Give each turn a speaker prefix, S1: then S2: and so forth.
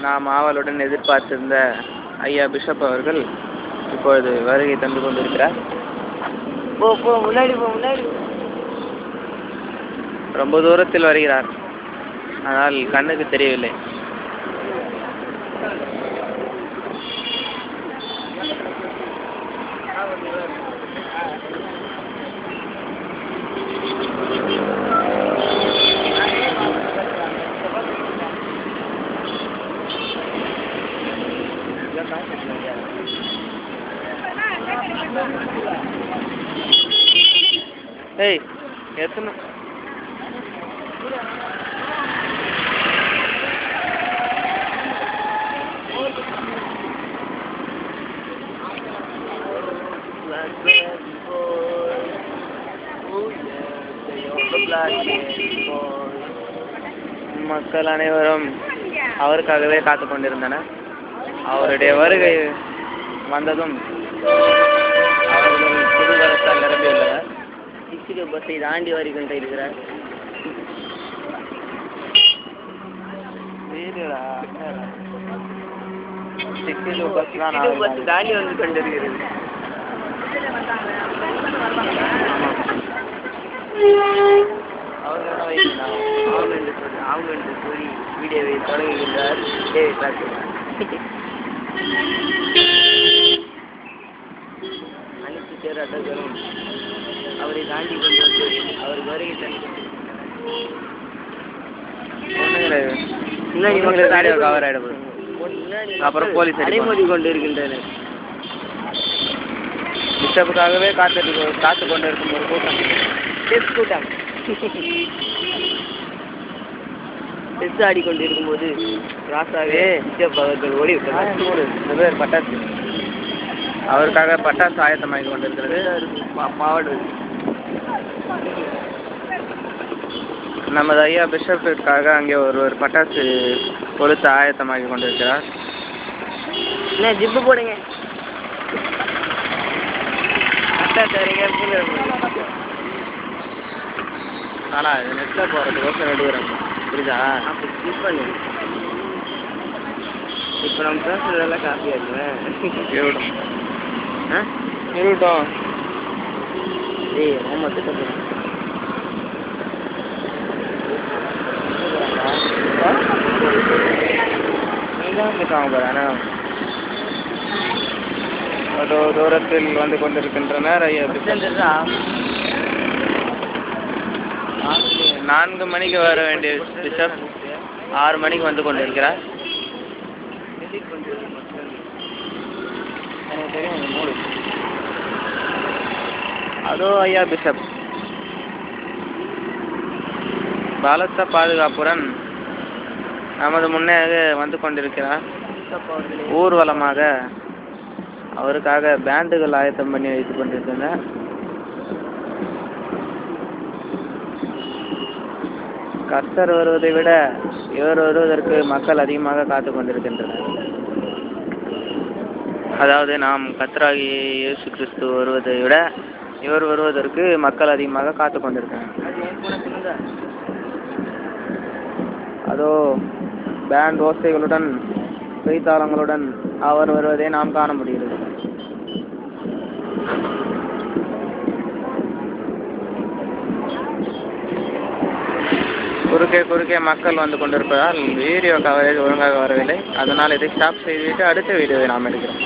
S1: நாம் ஆவலுடன் எதிர்பார்த்திருந்த ஐயா பிஷப் அவர்கள் இப்பொழுது வருகை தந்து கொண்டிருக்கிறார்.
S2: முன்னாடி
S1: ரொம்ப தூரத்தில் வருகிறார், ஆனால் கண்ணுக்கு தெரியவில்லை. ஏய் எத்தனை மக்கள் அனைவரும் அவருக்காகவே காத்து கொண்டிருந்தனர். அவருடைய வருகை வந்ததும் அவர்கள் புதுவரத்தால் நிரம்பியுள்ளனர்.
S2: டிஸ்ட்ரிக்ட் பஸ்ஸை தாண்டி வரிக்கொண்டு இருக்கிறார். பஸ் தாண்டி வந்து கொண்டிருக்கிறது. அவங்க என்று கூறி வீடியோவை தொடங்குகின்றார். அனைத்து சேராட்டங்களும் அவரை தாண்டி கொண்டு வந்து அவர் வருகை தந்து
S1: அப்புறம் போலீஸ்
S2: அடைமோதி கொண்டு இருக்கின்றனர்.
S1: பிஷப்புக்காகவே காத்து கொண்டிருக்கும் ஒரு
S2: கூட்டம் டெஸ்ட் ஆடிக்கொண்டிருக்கும் போது ராசாவே பிஷப் அவர்கள் ஓடிவிட்டார்.
S1: பட்டாசு அவருக்காக பட்டாசு ஆயத்தமாகி கொண்டிருக்கிறது.
S2: பாவாடு
S1: நமது ஐயா பிஷப்பிற்காக அங்கே ஒருவர் பட்டாசு கொளுத்து ஆயத்தமாகி கொண்டிருக்கிறார்.
S2: என்ன ஜிப்பு போடுங்க.
S1: ஆனால் இது நெட்டில் போகிறது யோசனை எடுக்கிறேன், புரியுதா?
S2: இப்போ நம்ம பேசுறதெல்லாம் காப்பியாக இருக்குவேன்.
S1: இருக்கட்டும் இருக்கட்டும்.
S2: ஏய் ஆமாம் திட்டம்
S1: தூரத்தில் வந்து கொண்டிருக்கின்றனர். 4 மணிக்கு வர வேண்டிய பிஷப் 6 மணிக்கு வந்து கொண்டிருக்கிறார். அதோ ஐயா பிஷப் பலத்த பாதுகாப்புடன் நமது முன்னே வந்து கொண்டிருக்கிறார். ஊர்வலமாக அவருக்காக பேண்டுகள் ஆயத்தம் பண்ணி வைத்துக் கொண்டிருக்கின்றனர். கர்த்தர் வருவதை விட இவர் வருவதற்கு மக்கள் அதிகமாக காத்து கொண்டிருக்கின்றனர். அதாவது நாம் கர்த்தராகிய இயேசு கிறிஸ்து வருவதை விட இவர் வருவதற்கு மக்கள் அதிகமாக காத்து கொண்டிருக்கின்றனர். அதோ பேண்ட் ஓசைகளுடன் கைத்தாளங்களுடன் அவர் வருவதை நாம் காண முடிகிறது. குறுக்கே மக்கள் வந்து கொண்டிருப்பதால் வீடியோ கவரேஜ் ஒழுங்காக வரவில்லை. அதனால் இதை ஸ்டாப் செய்துவிட்டு அடுத்த வீடியோவை நாம் எடுக்கிறோம்.